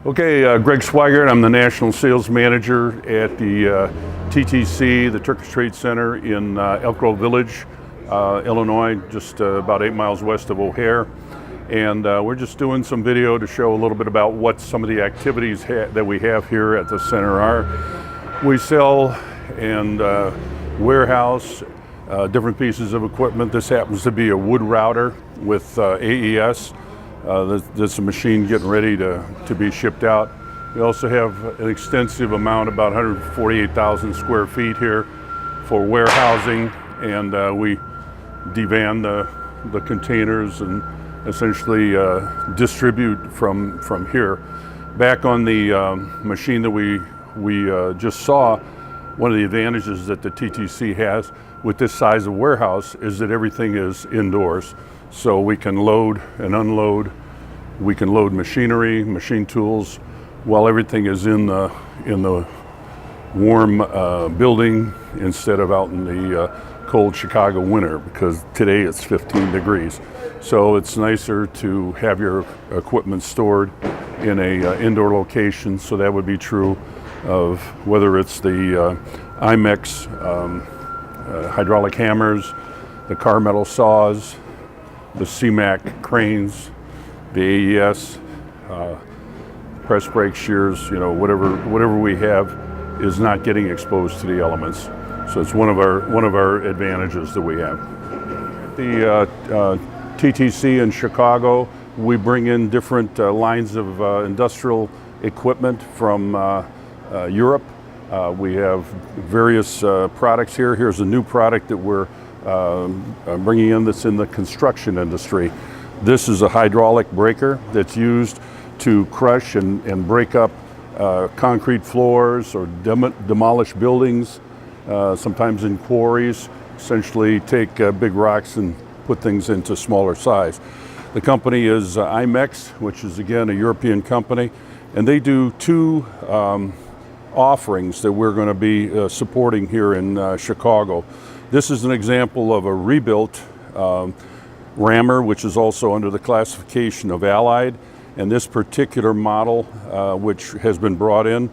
Okay, Greg Swigert. I'm the National Sales Manager at the TTC, the Turkish Trade Center in Elk Grove Village, Illinois, just about 8 miles west of O'Hare. And we're just doing some video to show a little bit about what some of the activities that we have here at the center are. We sell and warehouse different pieces of equipment. This happens to be a wood router with AES. That's a machine getting ready to be shipped out. We also have an extensive amount, about 148,000 square feet here for warehousing, and we devan the containers and essentially distribute from here. Back on the machine that we just saw, one of the advantages that the TTC has with this size of warehouse is that everything is indoors. So we can load and unload, we can load machinery, machine tools, while everything is in the warm building instead of out in the cold Chicago winter, because today it's 15 degrees. So it's nicer to have your equipment stored in a indoor location. So that would be true of whether it's the IMEX hydraulic hammers, the car metal saws, the CMAC cranes, the AES, press brake shears, whatever we have is not getting exposed to the elements. So it's one of our advantages that we have. The TTC in Chicago, we bring in different lines of industrial equipment from Europe. We have various products here. Here's a new product that we're bringing in that's in the construction industry. This is a hydraulic breaker that's used to crush and break up concrete floors or demolish buildings, sometimes in quarries, essentially take big rocks and put things into smaller size. The company is IMEX, which is again a European company, and they do two offerings that we're going to be supporting here in Chicago. This is an example of a rebuilt rammer, which is also under the classification of Allied. And this particular model, which has been brought in,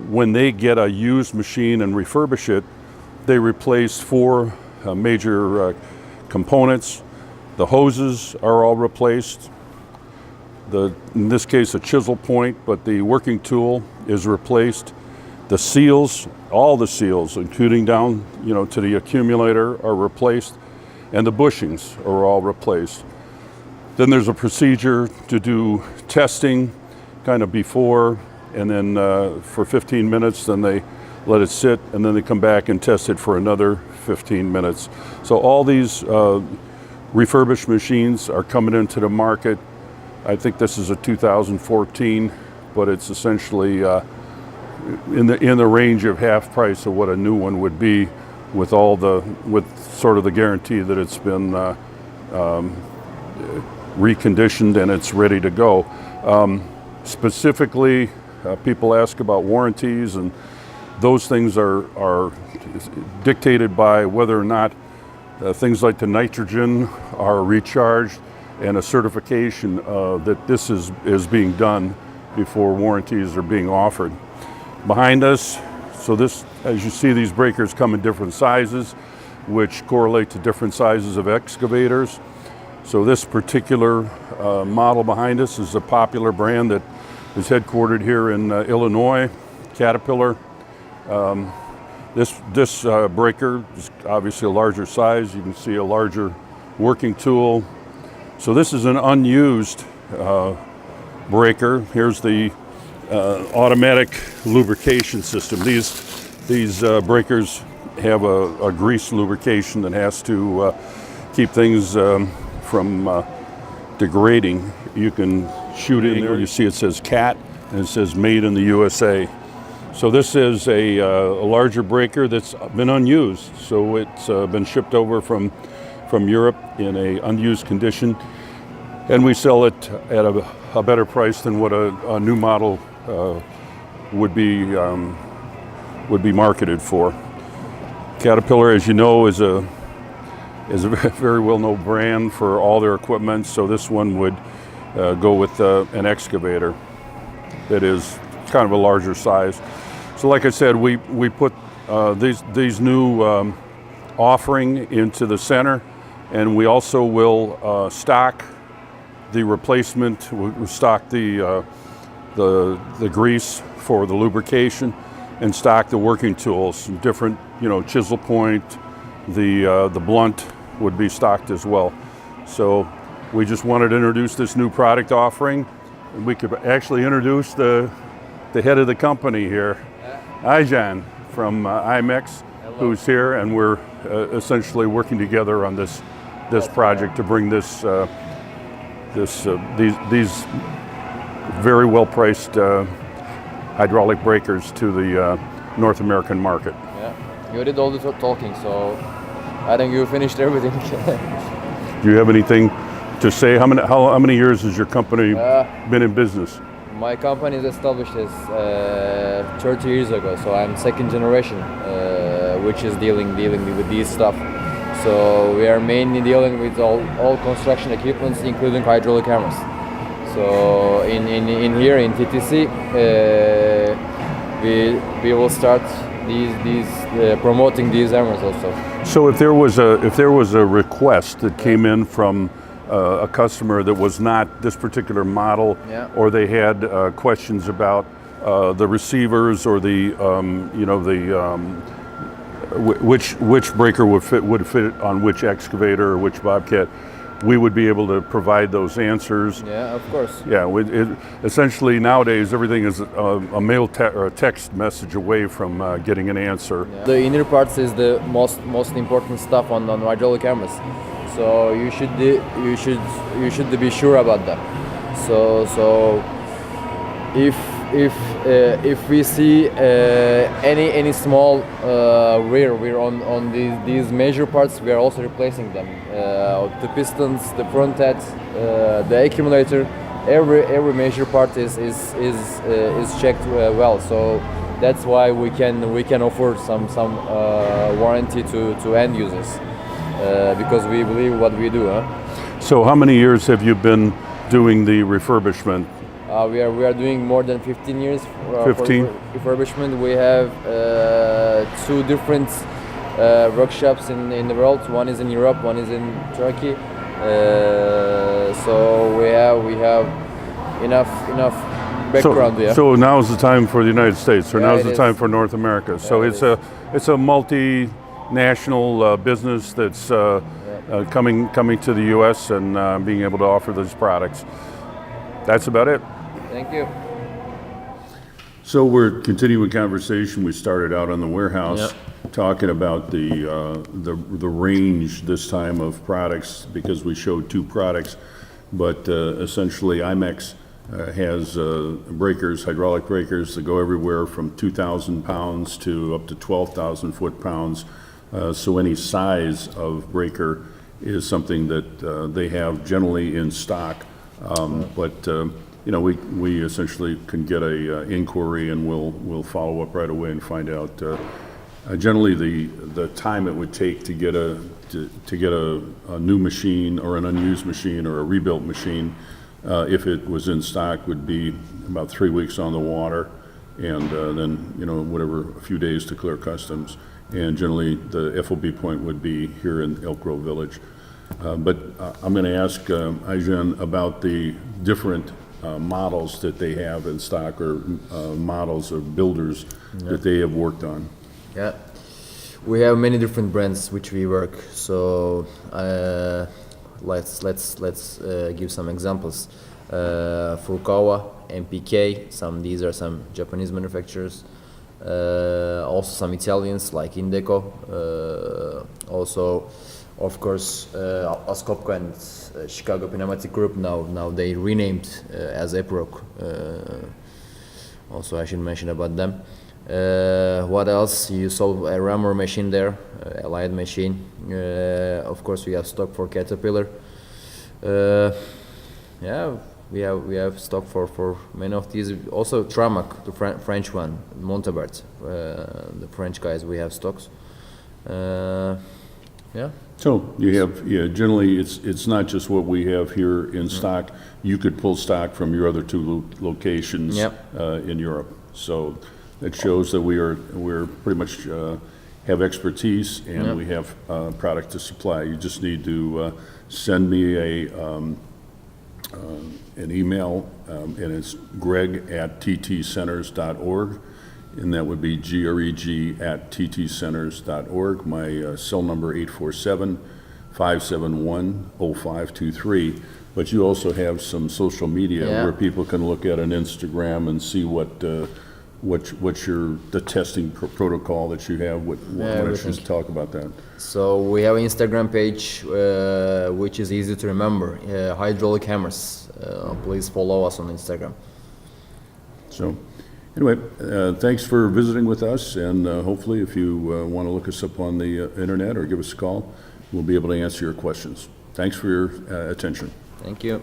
when they get a used machine and refurbish it, they replace four major components. The hoses are all replaced. In this case, a chisel point, but the working tool is replaced. The seals, all the seals, including down to the accumulator, are replaced, and the bushings are all replaced. Then there's a procedure to do testing kind of before, and then for 15 minutes, then they let it sit, and then they come back and test it for another 15 minutes. So all these refurbished machines are coming into the market. I think this is a 2014, but it's essentially in the range of half price of what a new one would be, with sort of the guarantee that it's been reconditioned and it's ready to go. Specifically, people ask about warranties, and those things are dictated by whether or not things like the nitrogen are recharged, and a certification that this is being done before warranties are being offered. Behind us, so this, as you see, these breakers come in different sizes, which correlate to different sizes of excavators. So this particular model behind us is a popular brand that is headquartered here in Illinois, Caterpillar. This breaker is obviously a larger size. You can see a larger working tool. So this is an unused breaker. Here's the automatic lubrication system. These breakers have a grease lubrication that has to keep things from degrading. You can shoot it in there. You see it says CAT, and it says made in the USA. So this is a larger breaker that's been unused. So it's been shipped over from Europe in a unused condition, and we sell it at a better price than what a new model would be marketed for. Caterpillar, as you know, is a very well-known brand for all their equipment. So this one would go with an excavator. that is kind of a larger size. So like I said, we put these new offering into the center, and we also will stock the replacement. We stock the grease for the lubrication, and stock the working tools, different, chisel point, the blunt would be stocked as well. So we just wanted to introduce this new product offering. And we could actually introduce the head of the company here, Aijan from IMEX, who's here, and we're essentially working together on this project to bring these very well priced hydraulic breakers to the North American market. Yeah, you did all the talking, so I think you finished everything. Do you have anything to say? How many years has your company been in business? My company is established as 30 years ago, so I'm second generation, which is dealing with these stuff. So we are mainly dealing with all construction equipments, including hydraulic hammers. So in here in TTC, we will start these promoting these hammers also. So if there was a request that came in from a customer that was not this particular model, or they had questions about the receivers or which breaker would fit on which excavator or which bobcat, we would be able to provide those answers. Yeah, of course. Yeah, essentially nowadays everything is a mail or a text message away from getting an answer. Yeah. The inner parts is the most important stuff on hydraulic hammers. So you should be sure about that. So if we see any small wear on these major parts, we are also replacing them. The pistons, the front head, the accumulator, every major part is checked well. So that's why we can offer some warranty to end users, because we believe what we do. So how many years have you been doing the refurbishment? We are doing more than 15 years. 15? For refurbishment. We have 2 different workshops in the world. One is in Europe, one is in Turkey. So we have enough background. So now is the time for the United States, or now is the time for North America. So it's a multinational business that's coming to the U.S. and being able to offer these products. That's about it. Thank you. So we're continuing conversation. We started out on the warehouse talking about the range this time of products, because we showed 2 products, but essentially IMEX has breakers, hydraulic breakers that go everywhere from 2,000 pounds to up to 12,000 foot-pounds. So any size of breaker is something that they have generally in stock. But we essentially can get a inquiry, and we'll follow up right away and find out. Generally, the time it would take to get a new machine or an unused machine or a rebuilt machine, if it was in stock, would be about 3 weeks on the water, and then whatever, a few days to clear customs. And generally, the FOB point would be here in Elk Grove Village. But I'm going to ask Aijan about the different models that they have in stock, or models of builders that they have worked on. Yeah, we have many different brands which we work. So let's give some examples. Furukawa, MPK. These are some Japanese manufacturers. Also some Italians like Indeco. Also, of course, Atlas Copco and Chicago Pneumatic Group. Now they renamed as Epiroc. Also, I should mention about them. What else? You saw a rammer machine there, Allied machine. Of course, we have stock for Caterpillar. We have stock for many of these. Also, Tramac, the French one, Montabert, the French guys. We have stocks. Yeah. So you have, yeah, generally, it's not just what we have here in stock. You could pull stock from your other two locations Yep. In Europe. So that shows that we're pretty much have expertise and Yep. we have product to supply. You just need to send me an email, and it's greg@ttcenters.org, and that would be greg@ttcenters.org. My cell number 847-571-0523. But you also have some social media Yeah. where people can look at an Instagram and see what's the testing protocol that you have. Why don't you everything. just talk about that? So we have an Instagram page which is easy to remember, Hydraulic Hammers. Please follow us on Instagram. So, anyway, thanks for visiting with us, and hopefully if you want to look us up on the internet or give us a call, we'll be able to answer your questions. Thanks for your attention. Thank you.